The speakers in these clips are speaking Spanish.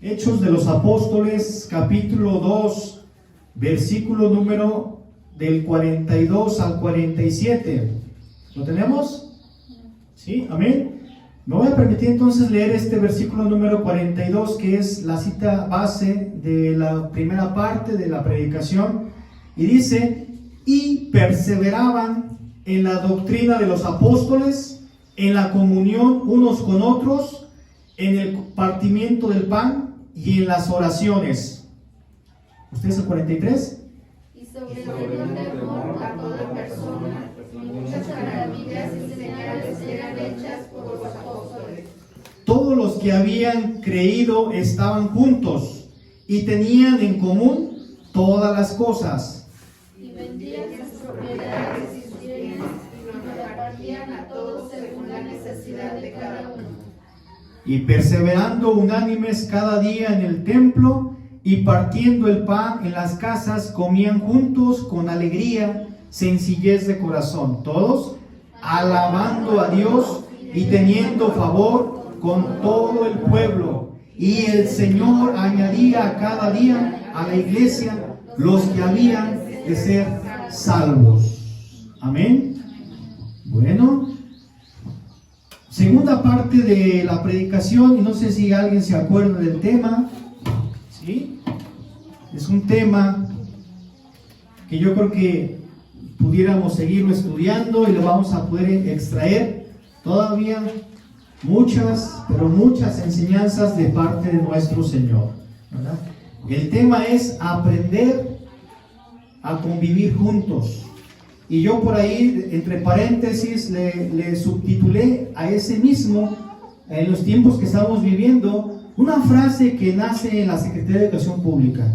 Hechos de los Apóstoles, capítulo 2, versículo número del 42 al 47. ¿Lo tenemos? ¿Sí? Amén. Me voy a permitir entonces leer este versículo número 42, que es la cita base de la primera parte de la predicación. Y dice: y perseveraban en la doctrina de los apóstoles, en la comunión unos con otros, en el partimiento del pan y en las oraciones. ¿Ustedes el 43? Y sobrevenó temor a toda persona, y muchas maravillas y señales eran hechas por los apóstoles. Todos los que habían creído estaban juntos y tenían en común todas las cosas. Y vendían sus propiedades y bienes, y los repartían a todos según la necesidad de cada uno. Y perseverando unánimes cada día en el templo y partiendo el pan en las casas, comían juntos con alegría, sencillez de corazón, todos alabando a Dios y teniendo favor con todo el pueblo. Y el Señor añadía cada día a la iglesia los que habían de ser salvos. Amén. Bueno, segunda parte de la predicación, y no sé si alguien se acuerda del tema. ¿Sí? Es un tema que yo creo que pudiéramos seguirlo estudiando y lo vamos a poder extraer todavía muchas, pero muchas enseñanzas de parte de nuestro Señor, ¿verdad? El tema es aprender a convivir juntos. Y yo por ahí, entre paréntesis, le subtitulé a ese mismo, en los tiempos que estamos viviendo, una frase que nace en la Secretaría de Educación Pública: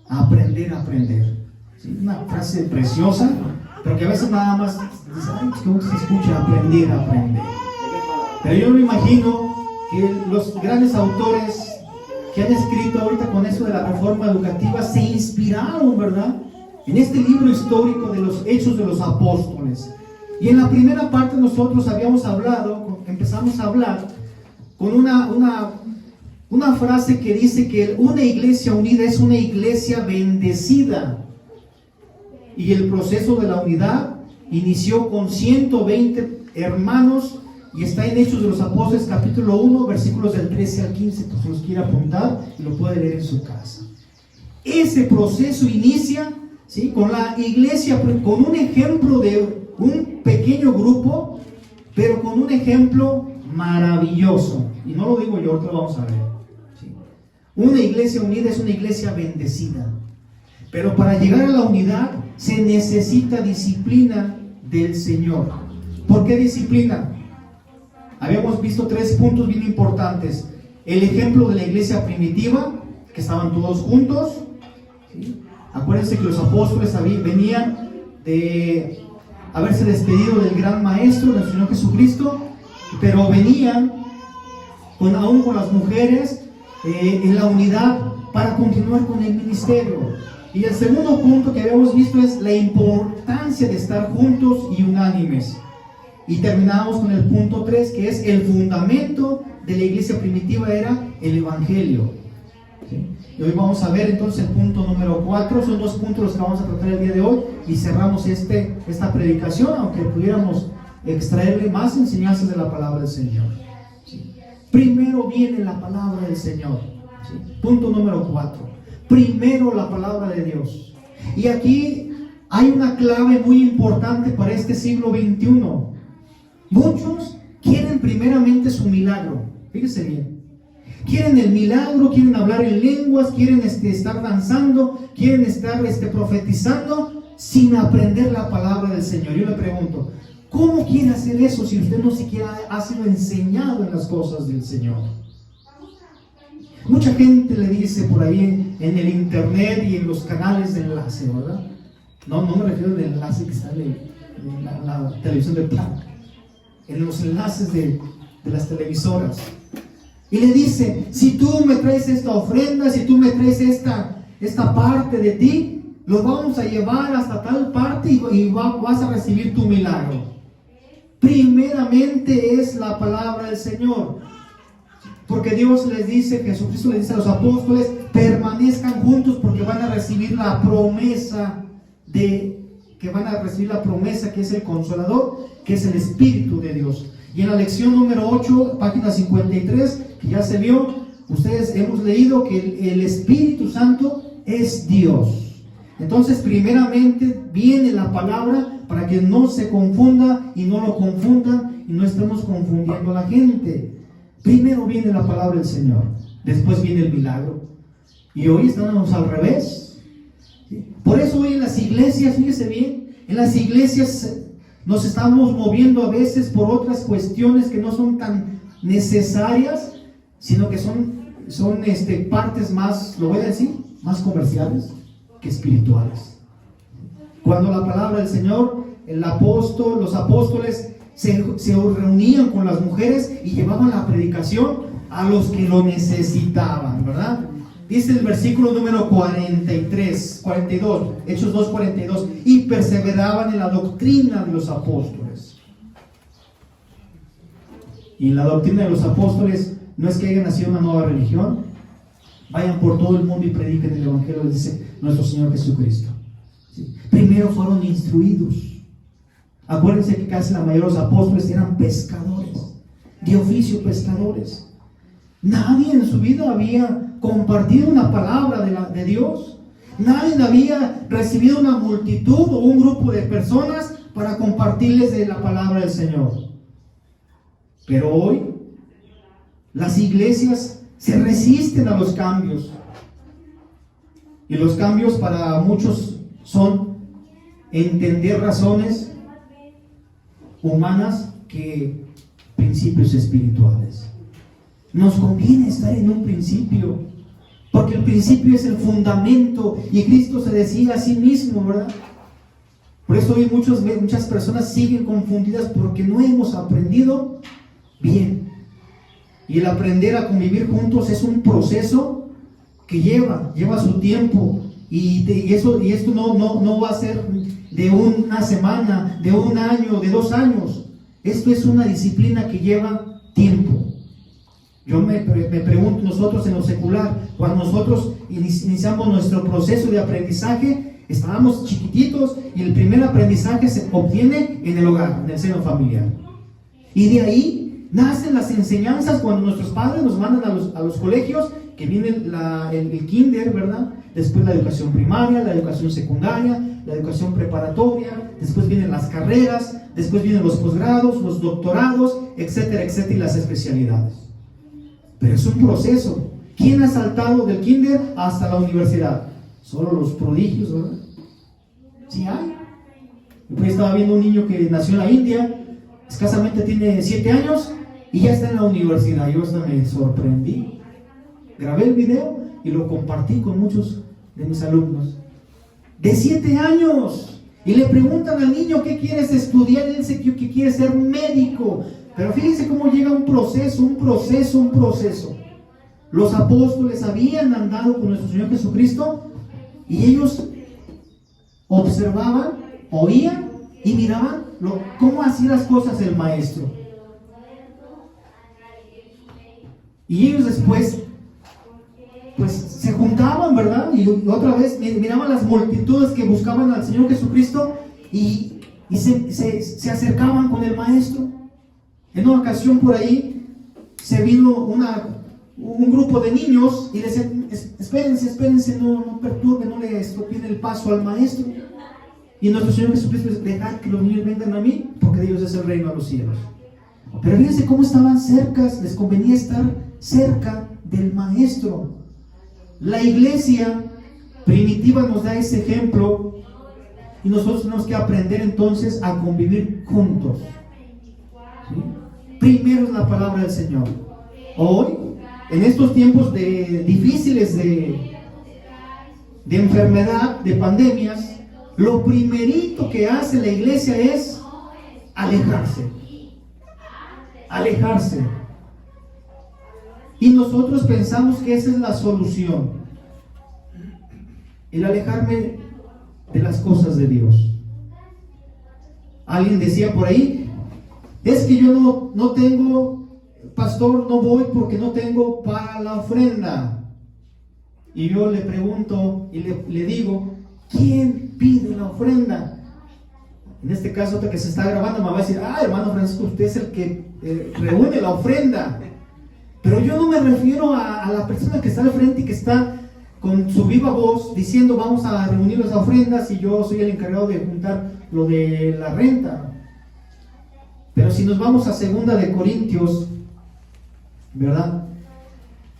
aprender a aprender. ¿Sí? Una frase preciosa, pero que a veces nada más dice: ay, ¿cómo se escucha aprender a aprender? Pero yo me imagino que los grandes autores que han escrito ahorita con eso de la reforma educativa se inspiraron, ¿verdad?, en este libro histórico de los Hechos de los Apóstoles. Y en la primera parte nosotros empezamos a hablar con una frase que dice que una iglesia unida es una iglesia bendecida. Y el proceso de la unidad inició con 120 hermanos y está en Hechos de los Apóstoles capítulo 1, versículos del 13 al 15. Pues si los quiere apuntar y lo puede leer en su casa. Ese proceso inicia, ¿sí?, con la iglesia, con un ejemplo de un pequeño grupo, pero con un ejemplo maravilloso. Y no lo digo yo, ahorita lo vamos a ver. ¿Sí? Una iglesia unida es una iglesia bendecida. Pero para llegar a la unidad se necesita disciplina del Señor. ¿Por qué disciplina? Habíamos visto 3 puntos bien importantes. El ejemplo de la iglesia primitiva, que estaban todos juntos. ¿Sí? Acuérdense que los apóstoles venían de haberse despedido del gran maestro, del Señor Jesucristo, pero venían aún con las mujeres en la unidad para continuar con el ministerio. Y el segundo punto que habíamos visto es la importancia de estar juntos y unánimes. Y terminamos con el punto 3, que es el fundamento de la iglesia primitiva, era el Evangelio. ¿Sí? Y hoy vamos a ver entonces el punto número 4. Son 2 puntos los que vamos a tratar el día de hoy y cerramos esta predicación, aunque pudiéramos extraerle más enseñanzas de la palabra del Señor. ¿Sí? Primero viene la palabra del Señor. ¿Sí? Punto número 4. Primero la palabra de Dios. Y aquí hay una clave muy importante para este siglo XXI. Muchos quieren primeramente su milagro. Fíjese bien. Quieren el milagro, quieren hablar en lenguas, quieren estar danzando, quieren estar profetizando sin aprender la palabra del Señor. Yo le pregunto, ¿cómo quiere hacer eso si usted no siquiera ha sido enseñado en las cosas del Señor? Mucha gente le dice por ahí en el internet y en los canales de enlace, ¿verdad? No me refiero al enlace que sale en la televisión de placa, en los enlaces de las televisoras. Y le dice: si tú me traes esta ofrenda, si tú me traes esta parte de ti, lo vamos a llevar hasta tal parte y vas a recibir tu milagro. Primeramente es la palabra del Señor. Porque Dios les dice, Jesucristo les dice a los apóstoles, permanezcan juntos porque van a recibir la promesa que es el Consolador, que es el Espíritu de Dios. Y en la lección número 8, página 53, que ya se vio, ustedes hemos leído que el Espíritu Santo es Dios. Entonces, primeramente viene la palabra para que no se confunda y no lo confundan y no estemos confundiendo a la gente. Primero viene la palabra del Señor, después viene el milagro. Y hoy estamos al revés. Por eso hoy en las iglesias, fíjese bien, en las iglesias nos estamos moviendo a veces por otras cuestiones que no son tan necesarias, sino que son partes más, lo voy a decir, más comerciales que espirituales. Cuando la palabra del Señor, los apóstoles se reunían con las mujeres y llevaban la predicación a los que lo necesitaban, ¿verdad? Dice el versículo número 42, Hechos 2:42, y perseveraban en la doctrina de los apóstoles. Y la doctrina de los apóstoles no es que haya nacido una nueva religión. Vayan por todo el mundo y prediquen el evangelio, dice nuestro Señor Jesucristo. ¿Sí? Primero fueron instruidos. Acuérdense que casi la mayoría de los apóstoles eran pescadores, de oficio pescadores. Nadie en su vida había compartido una palabra de Dios. Nadie había recibido una multitud o un grupo de personas para compartirles de la palabra del Señor. Pero hoy las iglesias se resisten a los cambios. Y los cambios para muchos son entender razones humanas que principios espirituales. Nos conviene estar en un principio, porque el principio es el fundamento, y Cristo se decía a sí mismo, ¿verdad? Por eso hoy muchas personas siguen confundidas porque no hemos aprendido bien. Y el aprender a convivir juntos es un proceso que lleva su tiempo, y esto no va a ser de una semana, de un año, de 2 años. Esto es una disciplina que lleva tiempo. Yo me pregunto, nosotros en lo secular, cuando nosotros iniciamos nuestro proceso de aprendizaje, estábamos chiquititos y el primer aprendizaje se obtiene en el hogar, en el seno familiar. Y de ahí nacen las enseñanzas cuando nuestros padres nos mandan a los colegios, que viene el kinder, ¿verdad? Después la educación primaria, la educación secundaria, la educación preparatoria, después vienen las carreras, después vienen los posgrados, los doctorados, etcétera, etcétera, y las especialidades. Pero es un proceso. ¿Quién ha saltado del kinder hasta la universidad? Solo los prodigios, ¿verdad? Sí hay. Yo estaba viendo un niño que nació en la India, escasamente tiene 7 años y ya está en la universidad. Yo hasta me sorprendí. Grabé el video y lo compartí con muchos de mis alumnos. De 7 años. Y le preguntan al niño, ¿qué quieres estudiar? Y él dice que quiere ser médico. Pero fíjense cómo llega un proceso. Los apóstoles habían andado con nuestro Señor Jesucristo y ellos observaban, oían y miraban cómo hacía las cosas el Maestro. Y ellos después pues se juntaban, ¿verdad? Y otra vez miraban las multitudes que buscaban al Señor Jesucristo y se acercaban con el Maestro. En una ocasión por ahí se vino un grupo de niños y les decían, espérense, no perturben, no le estropeen el paso al Maestro. Y nuestro Señor Jesucristo dice, dejad que los niños vengan a mí, porque de ellos es el reino de los cielos. Pero fíjense cómo estaban cerca, les convenía estar cerca del Maestro. La iglesia primitiva nos da ese ejemplo y nosotros tenemos que aprender entonces a convivir juntos. ¿Sí? Primero es la palabra del Señor. Hoy, en estos tiempos difíciles de enfermedad, de pandemias, lo primerito que hace la iglesia es alejarse. Y nosotros pensamos que esa es la solución, el alejarme de las cosas de Dios. Alguien decía por ahí, es que yo no tengo pastor, no voy porque no tengo para la ofrenda. Y yo le pregunto y le digo, ¿quién pide la ofrenda? En este caso, otro que se está grabando me va a decir, hermano Francisco, usted es el que reúne la ofrenda. Pero yo no me refiero a la persona que está al frente y que está con su viva voz diciendo, vamos a reunir las ofrendas y yo soy el encargado de juntar lo de la renta. Pero si nos vamos a 2 de Corintios, ¿verdad?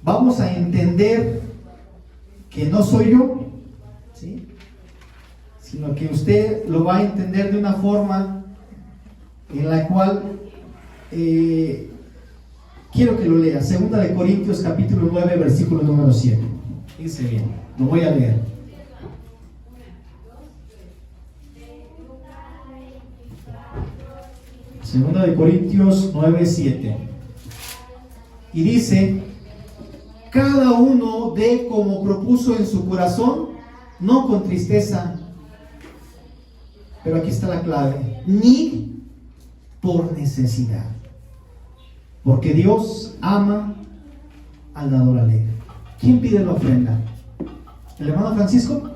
Vamos a entender que no soy yo, ¿sí? Sino que usted lo va a entender de una forma en la cual quiero que lo lea. 2 de Corintios capítulo 9 versículo número 7. Dice bien, lo voy a leer. Segunda de Corintios 9, 7. Y dice, cada uno dé como propuso en su corazón, no con tristeza, pero aquí está la clave, ni por necesidad, porque Dios ama al dador alegre. ¿Quién pide la ofrenda? ¿El hermano Francisco?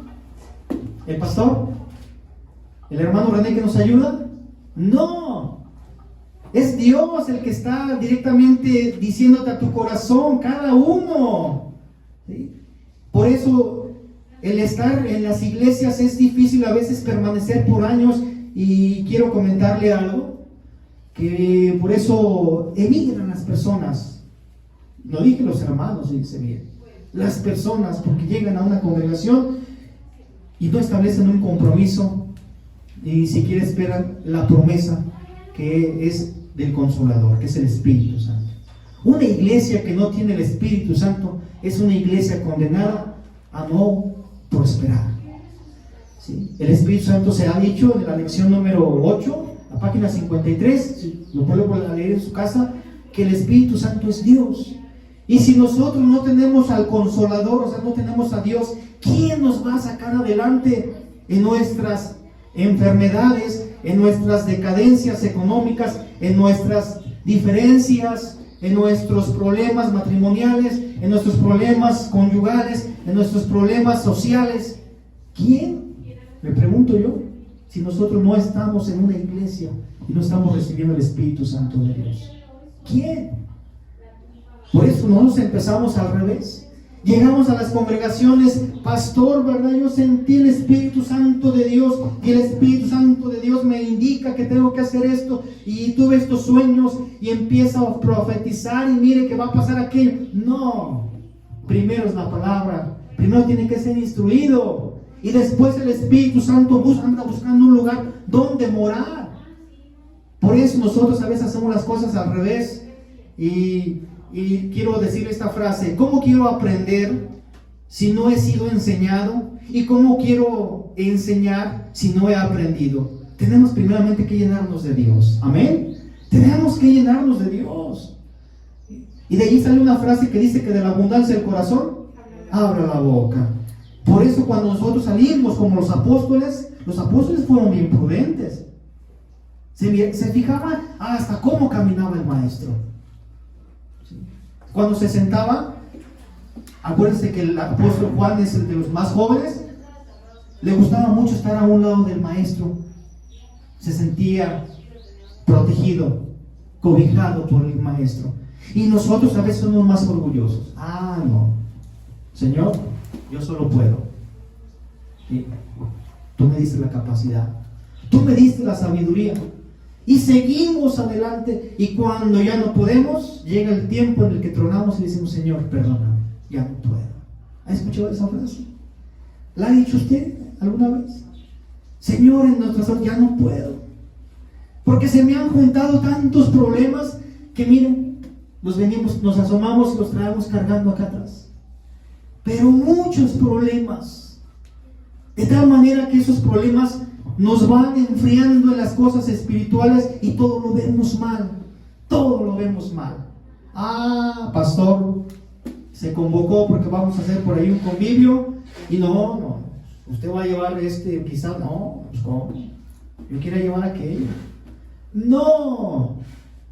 ¿El pastor? ¿El hermano René que nos ayuda? No, es Dios el que está directamente diciéndote a tu corazón, cada uno, ¿sí? Por eso el estar en las iglesias es difícil a veces permanecer por años, y quiero comentarle algo, que por eso emigran las personas. No dije los hermanos, dice bien, las personas, porque llegan a una congregación y no establecen un compromiso, y ni siquiera esperan la promesa que es del Consolador, que es el Espíritu Santo. Una iglesia que no tiene el Espíritu Santo es una iglesia condenada a no prosperar, ¿sí? El Espíritu Santo se ha dicho en la lección número 8, la página 53, si lo puede leer en su casa, que el Espíritu Santo es Dios. Y si nosotros no tenemos al Consolador, o sea, no tenemos a Dios, ¿quién nos va a sacar adelante en nuestras enfermedades, en nuestras decadencias económicas, en nuestras diferencias, en nuestros problemas matrimoniales, en nuestros problemas conyugales, en nuestros problemas sociales? ¿Quién? Me pregunto yo, si nosotros no estamos en una iglesia y no estamos recibiendo el Espíritu Santo de Dios. ¿Quién? Por eso nosotros empezamos al revés. Llegamos a las congregaciones, pastor, ¿verdad? Yo sentí el Espíritu Santo de Dios y el Espíritu Santo de Dios me indica que tengo que hacer esto, y tuve estos sueños, y empieza a profetizar y mire que va a pasar aquello. No, primero es la palabra, primero tiene que ser instruido, y después el Espíritu Santo anda buscando un lugar donde morar. Por eso nosotros a veces hacemos las cosas al revés, y quiero decirle esta frase: ¿cómo quiero aprender si no he sido enseñado? ¿Y cómo quiero enseñar si no he aprendido? Tenemos primeramente que llenarnos de Dios. Amén. Tenemos que llenarnos de Dios. Y de allí sale una frase que dice que de la abundancia del corazón abra la boca. Por eso cuando nosotros salimos como los apóstoles fueron bien prudentes. Se fijaban hasta cómo caminaba el maestro. Cuando se sentaba, acuérdense que el apóstol Juan es el de los más jóvenes, le gustaba mucho estar a un lado del maestro. Se sentía protegido, cobijado por el maestro. Y nosotros a veces somos más orgullosos. No, Señor, yo solo puedo. ¿Sí? Tú me diste la capacidad, tú me diste la sabiduría. Y seguimos adelante, y cuando ya no podemos, llega el tiempo en el que tronamos y decimos: Señor, perdóname, ya no puedo. ¿Ha escuchado esa frase? ¿La ha dicho usted alguna vez? Señor, en nuestras horas ya no puedo, porque se me han juntado tantos problemas que miren, nos asomamos y los traemos cargando acá atrás. Pero muchos problemas, de tal manera que esos problemas nos van enfriando en las cosas espirituales, y todo lo vemos mal, todo lo vemos mal. Pastor, se convocó porque vamos a hacer por ahí un convivio, y no, usted va a llevar quizás, no, pues ¿cómo? Yo quiero llevar aquello. No,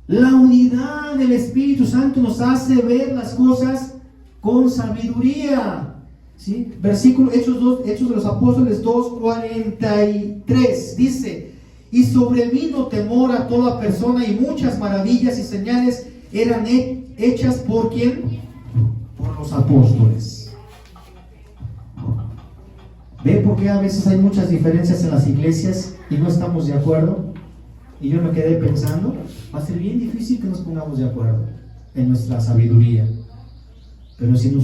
La unidad del Espíritu Santo nos hace ver las cosas con sabiduría. ¿Sí? Versículo Hechos de los Apóstoles 2:43 dice: y sobrevino temor a toda persona, y muchas maravillas y señales eran hechas ¿por quién? Por los apóstoles. ¿Ve por qué a veces hay muchas diferencias en las iglesias y no estamos de acuerdo? Y yo me quedé pensando, va a ser bien difícil que nos pongamos de acuerdo en nuestra sabiduría. Pero si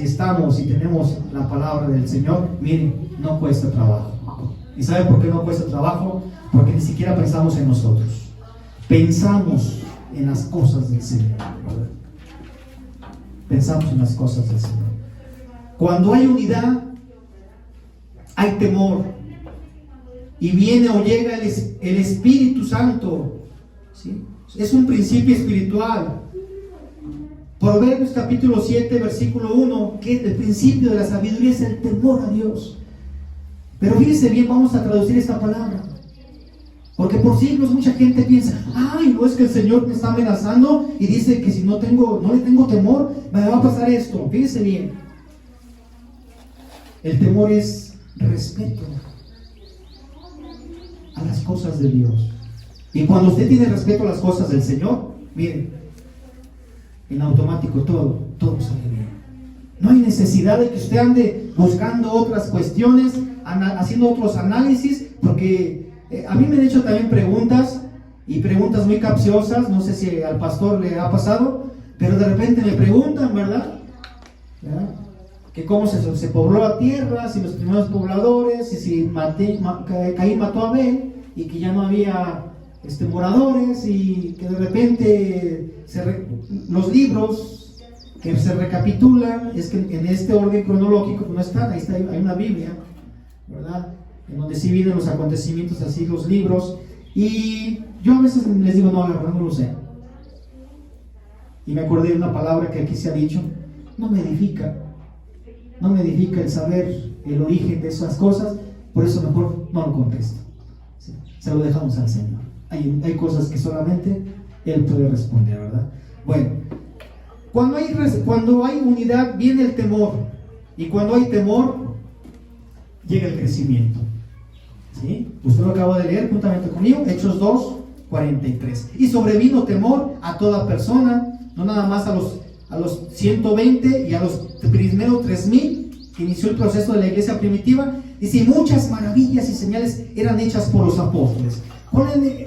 estamos y tenemos la palabra del Señor, miren, no cuesta trabajo. ¿Y sabe por qué no cuesta trabajo? Porque ni siquiera pensamos en nosotros. Pensamos en las cosas del Señor. Pensamos en las cosas del Señor. Cuando hay unidad, hay temor. Y viene o llega el Espíritu Santo. ¿Sí? Es un principio espiritual. Proverbios capítulo 7, versículo 1, que el principio de la sabiduría es el temor a Dios. Pero fíjense bien, vamos a traducir esta palabra. Porque por siglos mucha gente piensa, ay, no es que el Señor me está amenazando y dice que si no le tengo temor, me va a pasar esto. Fíjense bien. El temor es respeto a las cosas de Dios. Y cuando usted tiene respeto a las cosas del Señor, miren, en automático todo sale bien. No hay necesidad de que usted ande buscando otras cuestiones, haciendo otros análisis, porque a mí me han hecho también preguntas, y preguntas muy capciosas. No sé si al pastor le ha pasado, pero de repente me preguntan, ¿verdad? Que cómo se pobló la tierra, si los primeros pobladores, y si Caín mató a Abel, y que ya no había moradores, y que de repente los libros que se recapitulan, es que en este orden cronológico no están, ahí está, hay una Biblia, ¿verdad? En donde sí vienen los acontecimientos, así los libros, y yo a veces les digo, no, la verdad no lo sé. Y me acordé de una palabra que aquí se ha dicho: no me edifica el saber el origen de esas cosas, por eso mejor no lo contesto. ¿Sí? Se lo dejamos al Señor. Hay cosas que solamente Él puede responder, ¿verdad? Bueno, cuando hay unidad viene el temor, y cuando hay temor llega el crecimiento. ¿Sí? Usted lo acaba de leer juntamente conmigo, Hechos 2:43. Y sobrevino temor a toda persona, no nada más a los 120 y a los primeros 3000 que inició el proceso de la iglesia primitiva. Dice, muchas maravillas y señales eran hechas por los apóstoles.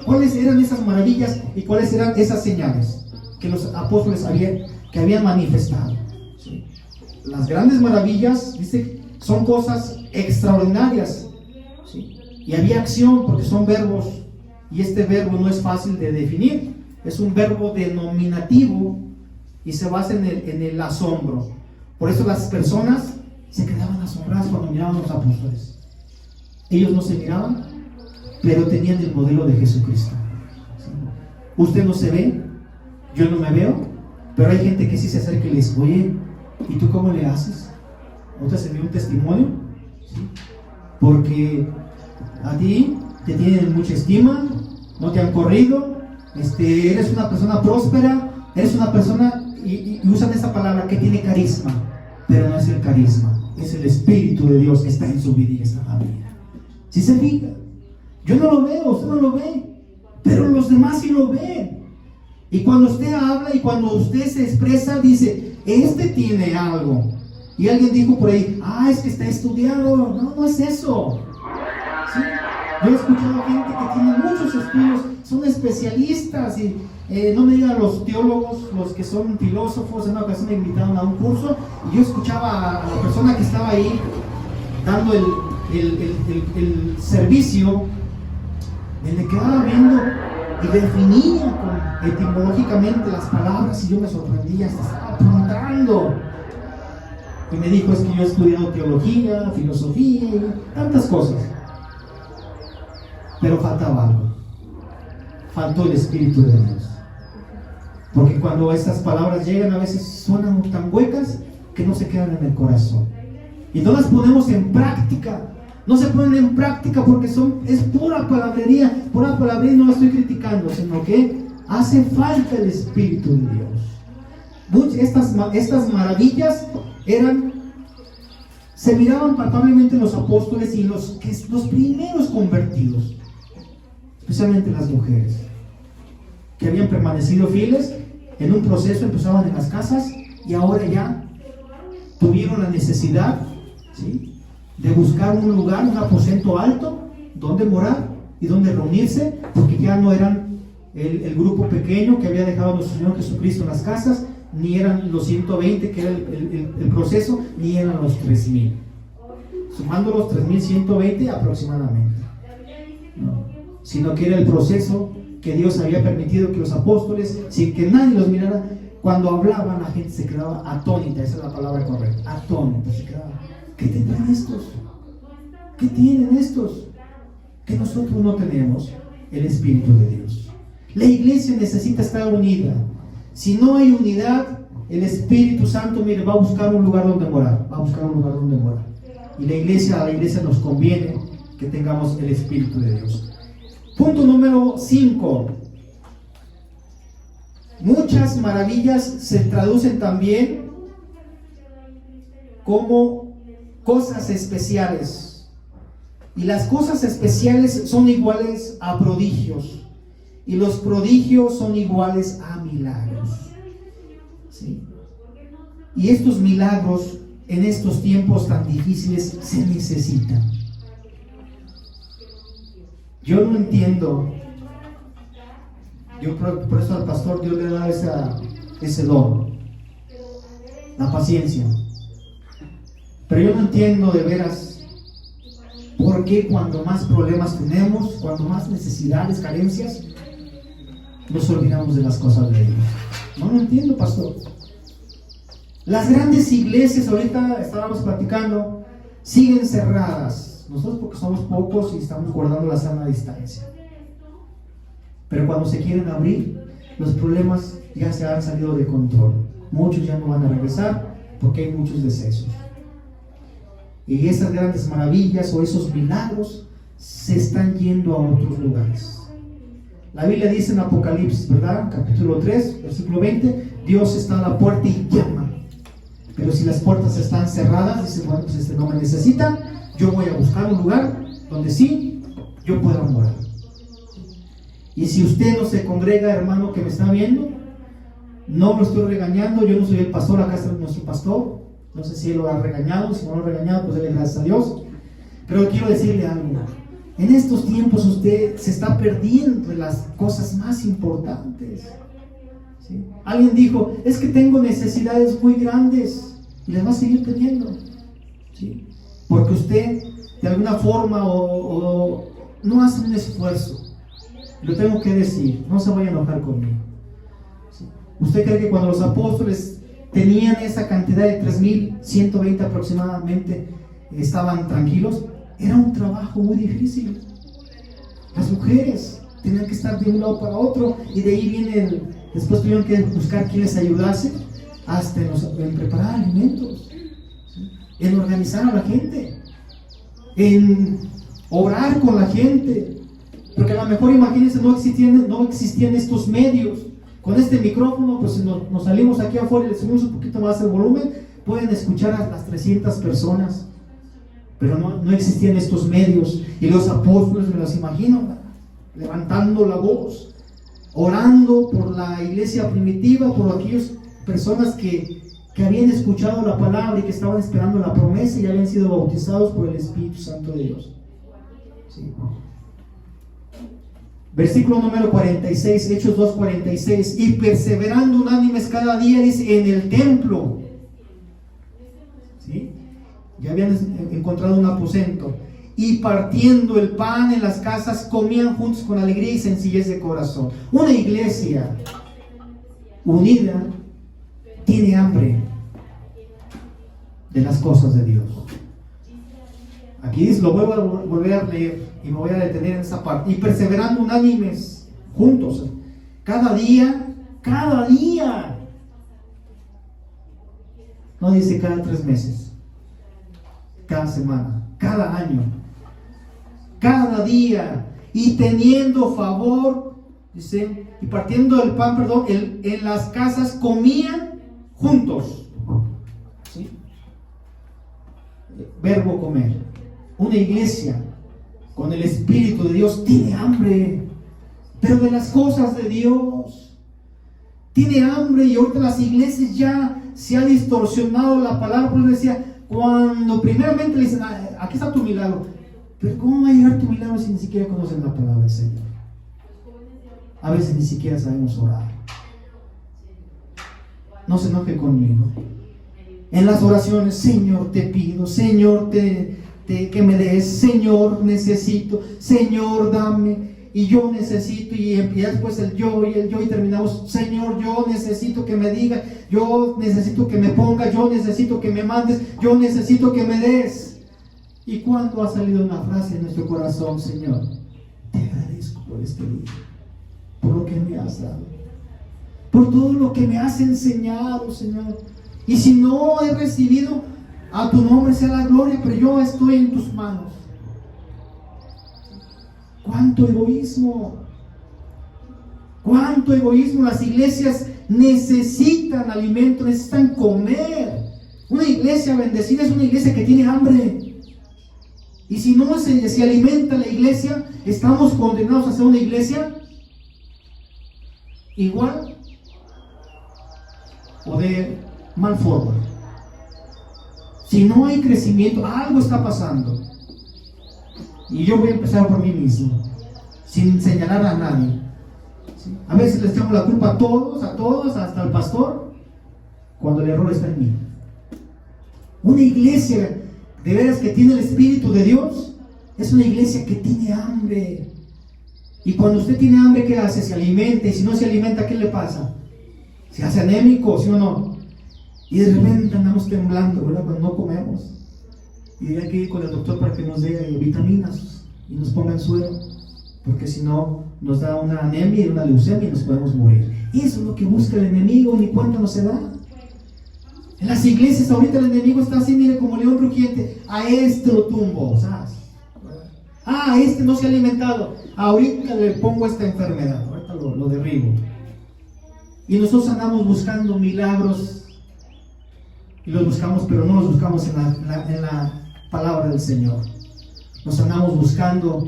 ¿Cuáles eran esas maravillas y cuáles eran esas señales que los apóstoles habían manifestado? ¿Sí? Las grandes maravillas, dice, son cosas extraordinarias. ¿Sí? Y había acción, porque son verbos, y este verbo no es fácil de definir. Es un verbo denominativo y se basa en el asombro. Por eso las personas se quedaban asombradas cuando miraban a los apóstoles. Ellos no se miraban, pero tenían el modelo de Jesucristo. ¿Sí? Usted no se ve, yo no me veo, pero hay gente que sí se acerca y le dice, oye, ¿y tú cómo le haces? ¿Otra se dio un testimonio? ¿Sí? Porque a ti te tienen mucha estima, no te han corrido, eres una persona próspera, eres una persona, y usan esa palabra, que tiene carisma, pero no es el carisma, es el Espíritu de Dios que está en su vida y está en la vida. ¿Sí se fija? Yo no lo veo, usted no lo ve, pero los demás sí lo ven. Y cuando usted habla y cuando usted se expresa, dice, tiene algo. Y alguien dijo por ahí, es que está estudiado. No es eso. ¿Sí? Yo he escuchado gente que tiene muchos estudios, son especialistas, y no me digan los teólogos, los que son filósofos. En una ocasión me invitaron a un curso y yo escuchaba a la persona que estaba ahí dando el servicio, y me quedaba viendo y definía etimológicamente las palabras, y yo me sorprendía, hasta estaba apuntando. Y me dijo, es que yo he estudiado teología, filosofía y tantas cosas. Pero faltaba algo. Faltó el Espíritu de Dios. Porque cuando estas palabras llegan, a veces suenan tan huecas que no se quedan en el corazón. Y no las ponemos en práctica. No se ponen en práctica porque es pura palabrería. Pura palabrería, y no la estoy criticando, sino que Hace falta el Espíritu de Dios. Estas maravillas se miraban palpablemente en los apóstoles y los primeros convertidos, especialmente las mujeres, que habían permanecido fieles en un proceso, empezaban en las casas y ahora ya tuvieron la necesidad, ¿sí?, de buscar un lugar, un aposento alto, donde morar y donde reunirse, porque ya no eran el grupo pequeño que había dejado a nuestro Señor Jesucristo en las casas, ni eran los 120 que era el proceso, ni eran los 3,000. Sumando los 3,120 aproximadamente. No, sino que era el proceso que Dios había permitido que los apóstoles, sin que nadie los mirara, cuando hablaban la gente se quedaba atónita, esa es la palabra correcta, atónita, se quedaba. ¿Qué tendrán estos? ¿Qué tienen estos? Que nosotros no tenemos el Espíritu de Dios. La iglesia necesita estar unida. Si no hay unidad, el Espíritu Santo, mire, va a buscar un lugar donde morar. Va a buscar un lugar donde morar. Y a la iglesia nos conviene que tengamos el Espíritu de Dios. Punto número 5. Muchas maravillas se traducen también como cosas especiales. Y las cosas especiales son iguales a prodigios. Y los prodigios son iguales a milagros. ¿Sí? Y estos milagros en estos tiempos tan difíciles se necesitan. Yo no entiendo. Por eso al pastor Dios le da ese don, la paciencia. Pero yo no entiendo de veras por qué cuando más problemas tenemos, cuando más necesidades, carencias, nos olvidamos de las cosas de Dios. No lo entiendo, pastor. Las grandes iglesias, ahorita estábamos platicando, siguen cerradas. Nosotros porque somos pocos y estamos guardando la sana distancia. Pero cuando se quieren abrir, los problemas ya se han salido de control. Muchos ya no van a regresar porque hay muchos decesos. Y esas grandes maravillas o esos milagros se están yendo a otros lugares. La Biblia dice en Apocalipsis, ¿verdad? Capítulo 3, versículo 20, Dios está a la puerta y llama. Pero si las puertas están cerradas, dice, bueno, pues no me necesitan, yo voy a buscar un lugar donde sí, yo pueda morar. Y si usted no se congrega, hermano que me está viendo, no lo estoy regañando, yo no soy el pastor, acá está nuestro pastor, no sé si él lo ha regañado, si no lo ha regañado, pues dele gracias a Dios. Pero quiero decirle algo. En estos tiempos usted se está perdiendo de las cosas más importantes. ¿Sí? Alguien dijo, es que tengo necesidades muy grandes y las va a seguir teniendo. ¿Sí? Porque usted de alguna forma o no hace un esfuerzo. Lo tengo que decir, no se vaya a enojar conmigo. ¿Sí? ¿Usted cree que cuando los apóstoles tenían esa cantidad de 3,120 aproximadamente, estaban tranquilos? Era un trabajo muy difícil. Las mujeres tenían que estar de un lado para otro y de ahí viene después tuvieron que buscar quien les ayudase hasta en preparar alimentos, ¿sí? En organizar a la gente, en orar con la gente, porque a lo mejor imagínense no existían estos medios. Con este micrófono pues nos salimos aquí afuera y le subimos un poquito más el volumen, pueden escuchar a las 300 personas. Pero no existían estos medios. Y los apóstoles, me los imagino, levantando la voz, orando por la iglesia primitiva, por aquellas personas que habían escuchado la palabra y que estaban esperando la promesa y habían sido bautizados por el Espíritu Santo de Dios. ¿Sí? Versículo número 46, Hechos 2:46. Y perseverando unánimes cada día, dice, en el templo. ¿Sí? Ya habían encontrado un aposento. Y partiendo el pan en las casas, comían juntos con alegría y sencillez de corazón. Una iglesia unida tiene hambre de las cosas de Dios. Aquí dice, lo vuelvo a volver a leer y me voy a detener en esa parte. Y perseverando unánimes juntos, cada día, no dice cada 3 meses, cada semana, cada año, cada día, y teniendo favor Dice, y partiendo del pan, perdón, en las casas comían juntos. ¿Sí? Verbo comer. Una iglesia con el Espíritu de Dios tiene hambre, pero de las cosas de Dios. Tiene hambre, y ahorita las iglesias ya se ha distorsionado la palabra. Porque decía, cuando primeramente le dicen, aquí está tu milagro, pero ¿cómo va a llegar tu milagro si ni siquiera conocen la palabra del Señor? A veces ni siquiera sabemos orar. No se enoje conmigo. En las oraciones, Señor, te pido, Señor, que me des, Señor, necesito, Señor, dame, y yo necesito, y después el yo, y terminamos, Señor, yo necesito que me diga, yo necesito que me ponga, yo necesito que me mandes, yo necesito que me des. ¿Y cuándo ha salido una frase en nuestro corazón? Señor, te agradezco por este día, por lo que me has dado, por todo lo que me has enseñado, Señor. Y si no he recibido, a tu nombre sea la gloria, pero yo estoy en tus manos. ¿Cuánto egoísmo? ¿Cuánto egoísmo? Las iglesias necesitan alimento, necesitan comer. Una iglesia bendecida es una iglesia que tiene hambre. Y si no se alimenta la iglesia, estamos condenados a ser una iglesia igual o de mal forma. Si no hay crecimiento, algo está pasando. Y yo voy a empezar por mí mismo, sin señalar a nadie. ¿Sí? A veces les echamos la culpa a todos, hasta al pastor, cuando el error está en mí. Una iglesia de veras que tiene el Espíritu de Dios es una iglesia que tiene hambre. Y cuando usted tiene hambre, ¿qué hace? Se alimenta. Y si no se alimenta, ¿qué le pasa? Se hace anémico, ¿sí o no? Y de repente andamos temblando, ¿verdad? Cuando no comemos. Y hay que ir con el doctor para que nos dé vitaminas y nos ponga en suero, porque si no nos da una anemia y una leucemia y nos podemos morir. Y eso es lo que busca el enemigo, ni cuenta no se da. En las iglesias ahorita el enemigo está así, mire, como león rugiente. A este lo tumbo, ¿sabes? A este no se ha alimentado, ahorita le pongo esta enfermedad, ahorita lo derribo. Y nosotros andamos buscando milagros, y los buscamos, pero no los buscamos en la palabra del Señor. Nos andamos buscando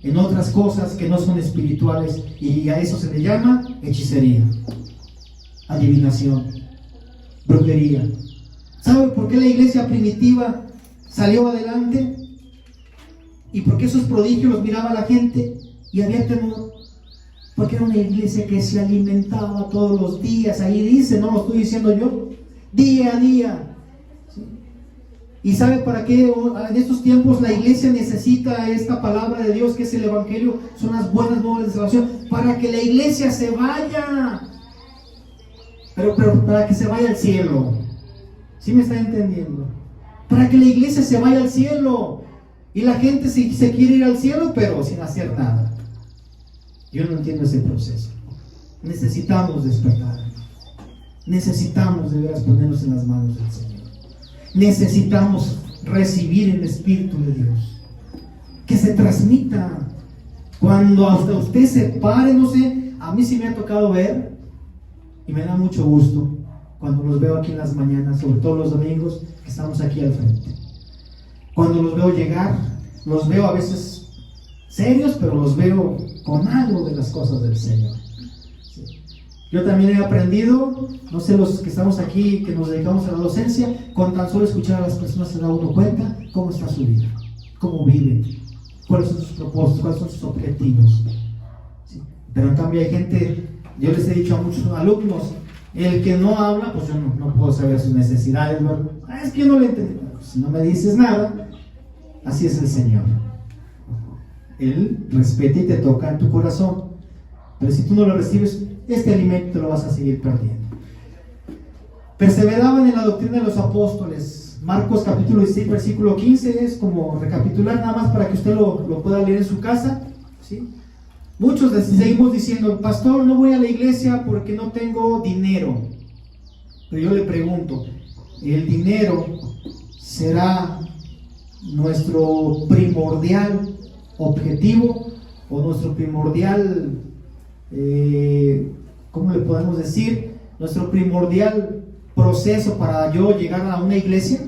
en otras cosas que no son espirituales, y a eso se le llama hechicería, adivinación, brujería. ¿Sabe por qué la iglesia primitiva salió adelante? ¿Y por qué esos prodigios los miraba la gente y había temor? Porque era una iglesia que se alimentaba todos los días. Ahí dice, no lo estoy diciendo yo, día a día. ¿Sí? ¿Y sabe para qué? En estos tiempos la iglesia necesita esta palabra de Dios, que es el Evangelio, son las buenas nuevas de salvación, para que la iglesia se vaya, pero para que se vaya al cielo. ¿Sí me está entendiendo? Para que la iglesia se vaya al cielo. Y la gente se quiere ir al cielo, pero sin hacer nada. Yo no entiendo ese proceso. Necesitamos despertar. Necesitamos de veras ponernos en las manos del Señor. Necesitamos recibir el Espíritu de Dios, que se transmita. Cuando hasta usted se pare, no sé, a mí sí me ha tocado ver, y me da mucho gusto cuando los veo aquí en las mañanas, sobre todo los domingos, que estamos aquí al frente. Cuando los veo llegar, los veo a veces serios, pero los veo con algo de las cosas del Señor. Sí. Yo también he aprendido, no sé, los que estamos aquí, que nos dedicamos a la docencia, con tan solo escuchar a las personas se da uno cuenta cómo está su vida, cómo viven, cuáles son sus propósitos, cuáles son sus objetivos. Sí. Pero en cambio hay gente, yo les he dicho a muchos alumnos, el que no habla, pues yo no puedo saber sus necesidades, ¿verdad? Es que yo no le entiendo. Si no me dices nada, así es el Señor. Él respeta y te toca en tu corazón. Pero si tú no lo recibes, este alimento te lo vas a seguir perdiendo. Perseveraban en la doctrina de los apóstoles. Marcos capítulo 16, versículo 15, es como recapitular nada más para que usted lo pueda leer en su casa. ¿Sí? Muchos seguimos diciendo, pastor, no voy a la iglesia porque no tengo dinero. Pero yo le pregunto, ¿el dinero será nuestro primordial objetivo o nuestro primordial ¿cómo le podemos decir? Nuestro primordial proceso para yo llegar a una iglesia.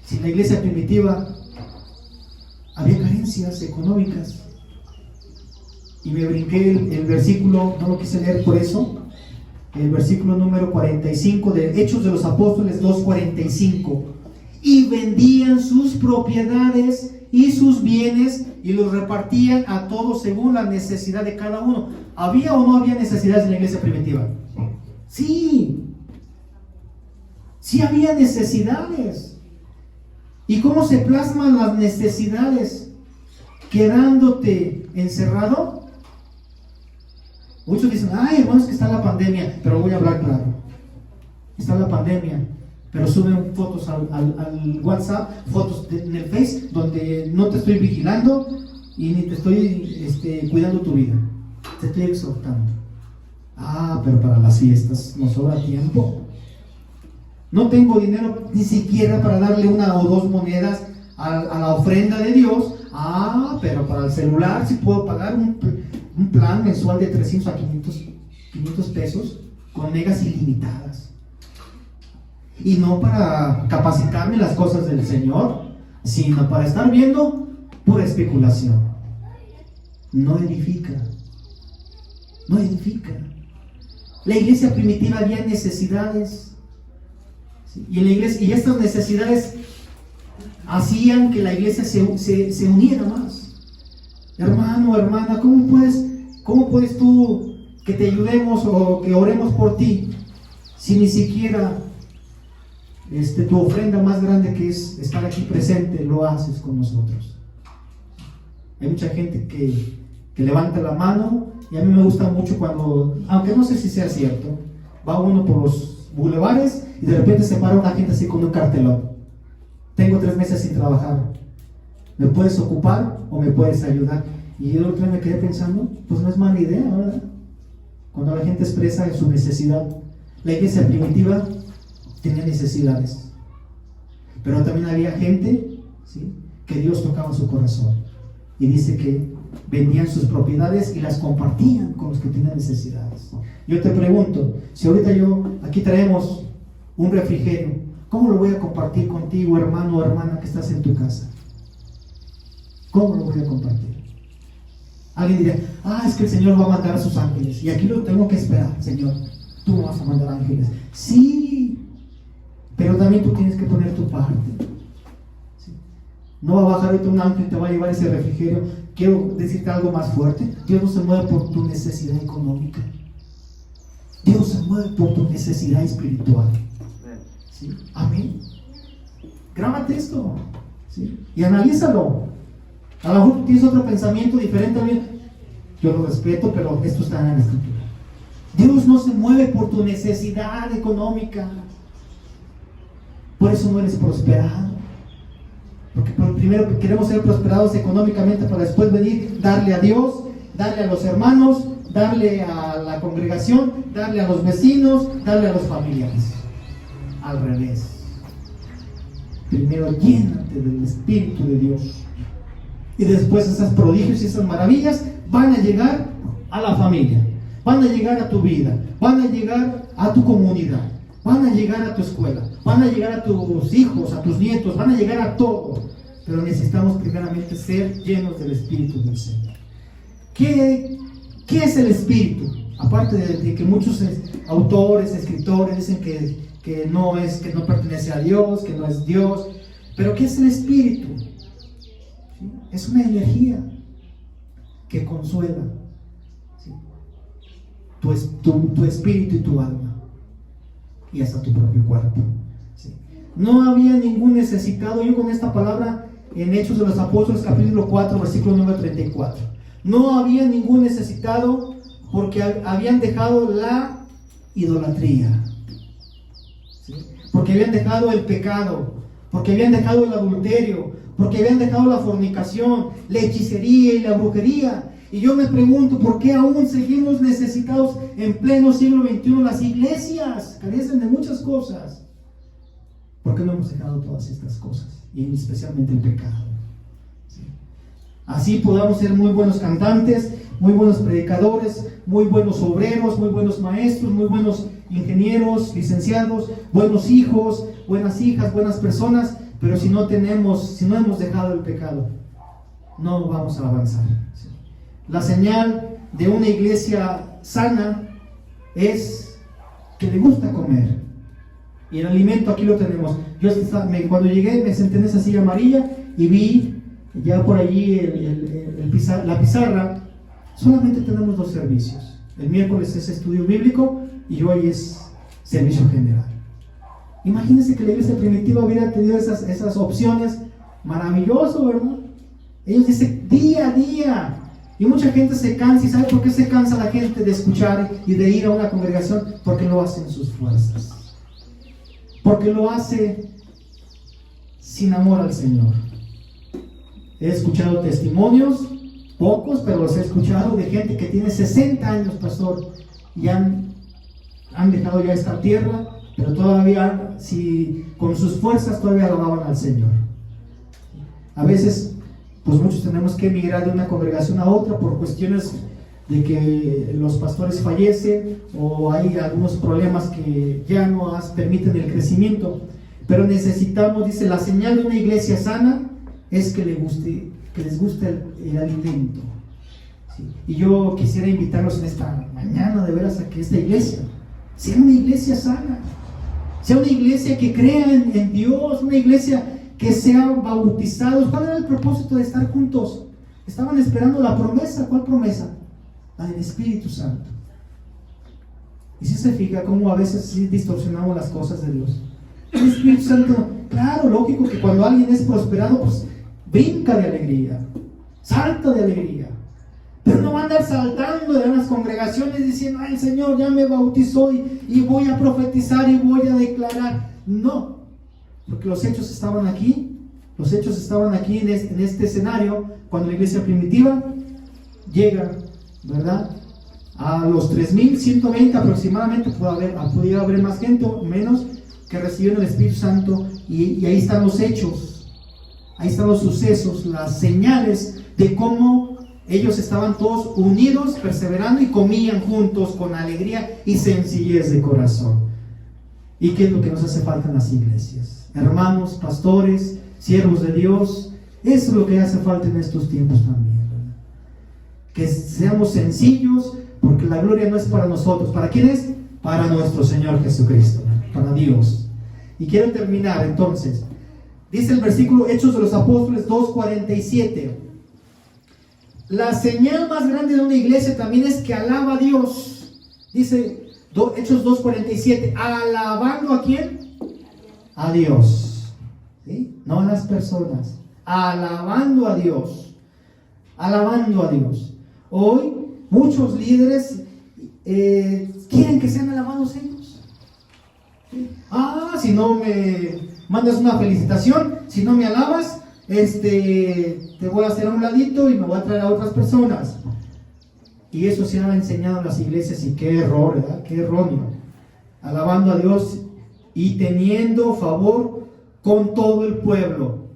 Si en la iglesia primitiva había carencias económicas, y me brinqué el versículo, no lo quise leer por eso, el versículo número 45 de Hechos de los Apóstoles 2:45, y vendían sus propiedades y sus bienes y los repartían a todos según la necesidad de cada uno. ¿Había o no había necesidades en la iglesia primitiva? Sí, sí había necesidades. ¿Y cómo se plasman las necesidades? Quedándote encerrado. Muchos dicen, ay hermano, es que está la pandemia, pero voy a hablar claro. Está la pandemia, pero suben fotos al WhatsApp, fotos en el Face, donde no te estoy vigilando y ni te estoy cuidando tu vida. Te estoy exhortando. Pero para las fiestas nos sobra tiempo. No tengo dinero ni siquiera para darle 1 o 2 monedas a la ofrenda de Dios. Pero para el celular sí puedo pagar un plan mensual de 300 a 500 pesos con megas ilimitadas. Y no para capacitarme en las cosas del Señor, sino para estar viendo pura especulación. No edifica. No edifica. La iglesia primitiva había necesidades. ¿Sí? Y en la iglesia, y estas necesidades hacían que la iglesia se uniera más. Hermano, hermana, ¿cómo puedes tú que te ayudemos o que oremos por ti si ni siquiera tu ofrenda más grande, que es estar aquí presente, lo haces con nosotros? Hay mucha gente que levanta la mano, y a mí me gusta mucho cuando, aunque no sé si sea cierto, va uno por los bulevares y de repente se para una gente así con un cartelón: tengo 3 meses sin trabajar, ¿me puedes ocupar o me puedes ayudar? Y yo me quedé pensando, pues no es mala idea, ¿verdad? Cuando la gente expresa su necesidad. La iglesia primitiva tenía necesidades, pero también había gente, ¿sí?, que Dios tocaba su corazón, y dice que vendían sus propiedades y las compartían con los que tenían necesidades. Yo te pregunto, si ahorita aquí traemos un refrigerio, ¿cómo lo voy a compartir contigo, hermano o hermana, que estás en tu casa? ¿Cómo lo voy a compartir? Alguien dirá, es que el Señor va a mandar a sus ángeles, y aquí lo tengo que esperar. Señor, tú me vas a mandar ángeles. Sí, pero también tú tienes que poner tu parte. ¿Sí? No va a bajar ahorita un ángel y te va a llevar ese refrigerio. Quiero decirte algo más fuerte: Dios no se mueve por tu necesidad económica. Dios se mueve por tu necesidad espiritual. ¿Sí? Amén. Grábate esto, ¿sí?, y analízalo. A lo mejor tienes otro pensamiento diferente a mí. Yo lo respeto, pero esto está en la Escritura. Dios no se mueve por tu necesidad económica. Por eso no eres prosperado. Porque primero queremos ser prosperados económicamente para después venir, darle a Dios, darle a los hermanos, darle a la congregación, darle a los vecinos, darle a los familiares. Al revés. Primero llénate del Espíritu de Dios, y después esos prodigios y esas maravillas van a llegar a la familia, van a llegar a tu vida, van a llegar a tu comunidad, van a llegar a tu escuela, van a llegar a tus hijos, a tus nietos, van a llegar a todo. Pero necesitamos primeramente ser llenos del Espíritu del Señor. ¿Qué es el Espíritu? Aparte de que muchos autores, escritores dicen que no pertenece a Dios, que no es Dios. Pero ¿qué es el Espíritu? ¿Sí? Es una energía que consuela, ¿sí?, tu espíritu y tu alma, y hasta tu propio cuerpo. ¿Sí? No había ningún necesitado. Yo con esta palabra en Hechos de los Apóstoles capítulo 4 versículo número 34. No había ningún necesitado, porque habían dejado la idolatría, ¿sí?, porque habían dejado el pecado, porque habían dejado el adulterio, porque habían dejado la fornicación, la hechicería y la brujería. Y yo me pregunto, ¿por qué aún seguimos necesitados en pleno siglo XXI? Las iglesias carecen de muchas cosas. ¿Por qué no hemos dejado todas estas cosas? Y especialmente el pecado. ¿Sí? Así podamos ser muy buenos cantantes, muy buenos predicadores, muy buenos obreros, muy buenos maestros, muy buenos ingenieros, licenciados, buenos hijos, buenas hijas, buenas personas, pero si no hemos dejado el pecado, no vamos a avanzar. La señal de una iglesia sana es que le gusta comer. Y el alimento aquí lo tenemos. Cuando llegué me senté en esa silla amarilla y vi ya por allí la pizarra. Solamente tenemos 2 servicios. El miércoles es estudio bíblico y hoy es servicio general. Imagínense que la iglesia primitiva hubiera tenido esas opciones. Maravilloso, ¿verdad? Ellos dicen día a día. Y mucha gente se cansa. ¿Y sabe por qué se cansa la gente de escuchar y de ir a una congregación? Porque lo hace en sus fuerzas. Porque lo hace sin amor al Señor. He escuchado testimonios, pocos, pero los he escuchado, de gente que tiene 60 años, pastor, y han dejado ya esta tierra, pero todavía, si con sus fuerzas, todavía alababan al Señor. A veces, pues muchos tenemos que emigrar de una congregación a otra por cuestiones de que los pastores fallecen o hay algunos problemas que ya no permiten el crecimiento, pero necesitamos, dice, la señal de una iglesia sana es que les guste el alimento. ¿Sí? Y yo quisiera invitarlos en esta mañana de veras a que esta iglesia sea una iglesia sana, sea una iglesia que crea en Dios, una iglesia que sea bautizados. ¿Cuál era el propósito de estar juntos? Estaban esperando la promesa. ¿Cuál promesa? La del Espíritu Santo. Y si se fija cómo a veces sí distorsionamos las cosas de Dios. El Espíritu Santo, claro, lógico que cuando alguien es prosperado, pues brinca de alegría, salta de alegría, pero no va a andar saltando de las congregaciones diciendo, ay, el Señor ya me bautizó y voy a profetizar y voy a declarar. No, porque los hechos estaban aquí en este escenario, cuando la iglesia primitiva llega, ¿verdad? A los 3,120 aproximadamente, podía haber más gente o menos, que recibieron el Espíritu Santo, y ahí están los hechos, ahí están los sucesos, las señales de cómo ellos estaban todos unidos, perseverando y comían juntos con alegría y sencillez de corazón. ¿Y qué es lo que nos hace falta en las iglesias? Hermanos, pastores, siervos de Dios, eso es lo que hace falta en estos tiempos también, ¿verdad? Que seamos sencillos, porque la gloria no es para nosotros. ¿Para quién es? Para nuestro Señor Jesucristo, para Dios. Y quiero terminar entonces. Dice el versículo Hechos de los Apóstoles 2:47. La señal más grande de una iglesia también es que alaba a Dios. Dice Hechos 2:47. ¿Alabando a quién? A Dios. ¿Sí? No a las personas. Alabando a Dios. Alabando a Dios. Hoy muchos líderes quieren que sean alabados ellos. ¿Sí? Si no me mandas una felicitación, si no me alabas, te voy a hacer a un ladito y me voy a traer a otras personas. Y eso se ha enseñado en las iglesias, y qué error, ¿verdad? Qué erróneo. Alabando a Dios y teniendo favor con todo el pueblo.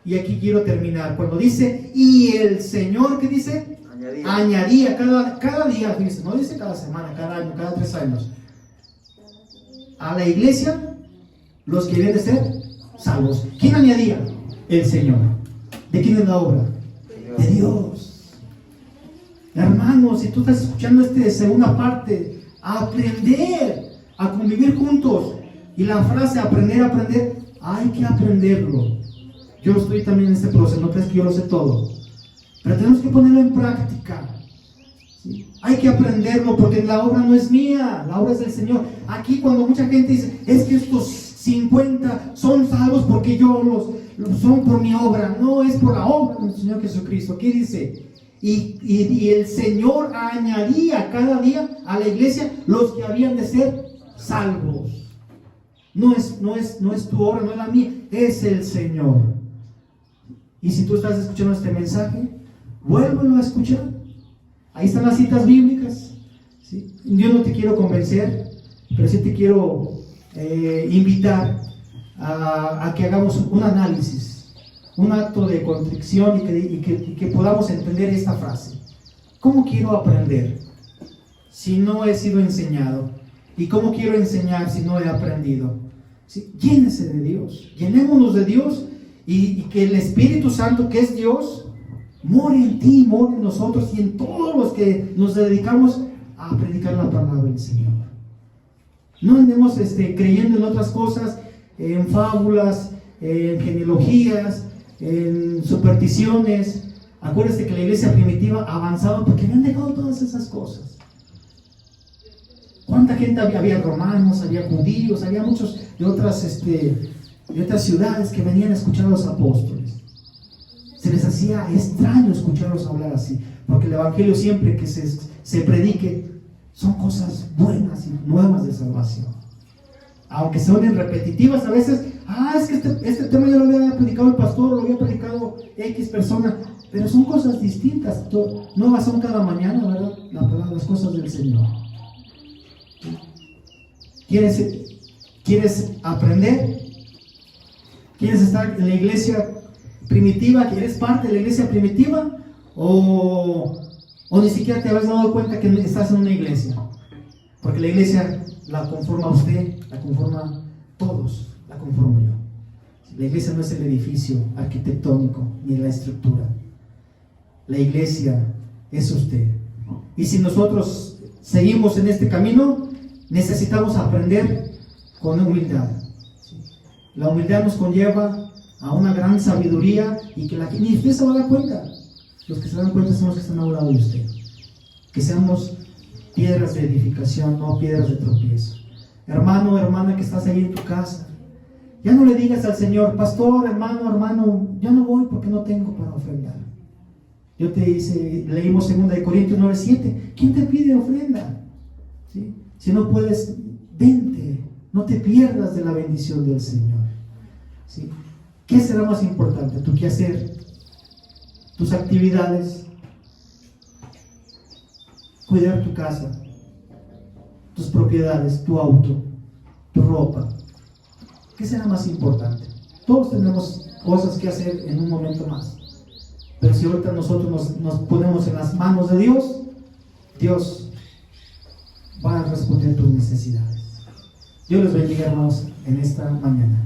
Y aquí quiero terminar. Cuando dice, y el Señor, ¿qué dice? Añadía cada día, dice, no dice cada semana, cada año, cada 3 años. A la iglesia, los que deben de ser salvos. ¿Quién añadía? El Señor. ¿De quién es la obra? De Dios. Hermanos, si tú estás escuchando segunda parte, a aprender a convivir juntos. Y la frase aprender, hay que aprenderlo. Yo estoy también en este proceso, no crees que yo lo sé todo, pero tenemos que ponerlo en práctica. ¿Sí? Hay que aprenderlo, porque la obra no es mía, la obra es del Señor. Aquí cuando mucha gente dice, es que estos 50 son salvos porque yo son por mi obra. No, es por la obra del Señor Jesucristo. ¿Qué dice? Y el Señor añadía cada día a la iglesia los que habían de ser salvos. No es tu obra, no es la mía, es el Señor. Y si tú estás escuchando este mensaje, vuélvelo a escuchar. Ahí están las citas bíblicas. ¿Sí? Yo no te quiero convencer, pero sí te quiero invitar a que hagamos un análisis, un acto de contrición y que podamos entender esta frase. ¿Cómo quiero aprender si no he sido enseñado? ¿Y cómo quiero enseñar si no he aprendido? ¿Sí? Llénese de Dios, llenémonos de Dios y que el Espíritu Santo, que es Dios, more en ti, more en nosotros y en todos los que nos dedicamos a predicar la palabra del Señor. No andemos creyendo en otras cosas, en fábulas, en genealogías, en supersticiones. Acuérdense que la iglesia primitiva avanzaba porque habían dejado todas esas cosas. ¿Cuánta gente había? Había romanos, había judíos, había muchos de otras ciudades que venían a escuchar a los apóstoles. Se les hacía extraño escucharlos hablar así, porque el evangelio siempre que se predique son cosas buenas y nuevas de salvación. Aunque suenen repetitivas a veces, es que este tema ya lo había predicado el pastor, lo había predicado X persona, pero son cosas distintas, nuevas son cada mañana, ¿verdad? Las cosas del Señor. ¿Quieres aprender? ¿Quieres estar en la iglesia primitiva? ¿Eres parte de la iglesia primitiva? ¿O ni siquiera te habías dado cuenta que estás en una iglesia? Porque la iglesia la conforma usted, la conforma todos, la conformo yo. La iglesia no es el edificio arquitectónico ni la estructura. La iglesia es usted. Y si nosotros seguimos en este camino, necesitamos aprender con humildad. La humildad nos conlleva a una gran sabiduría y que ni usted se va a dar cuenta. Los que se dan cuenta son los que están a un lado de usted. Que seamos piedras de edificación, no piedras de tropiezo. Hermano, hermana que estás ahí en tu casa, ya no le digas al Señor, pastor, hermano, ya no voy porque no tengo para ofrendar. Yo te dice, leímos 2 Corintios 9:7, ¿quién te pide ofrenda? ¿Sí? Si no puedes, vente, no te pierdas de la bendición del Señor. ¿Sí? ¿Qué será más importante? ¿Tu quehacer? ¿Tus actividades? Cuidar tu casa, tus propiedades, tu auto, tu ropa. ¿Qué será más importante? Todos tenemos cosas que hacer en un momento más. Pero si ahorita nosotros nos ponemos en las manos de Dios, Dios va a responder tus necesidades. Dios les bendiga, hermanos, en esta mañana.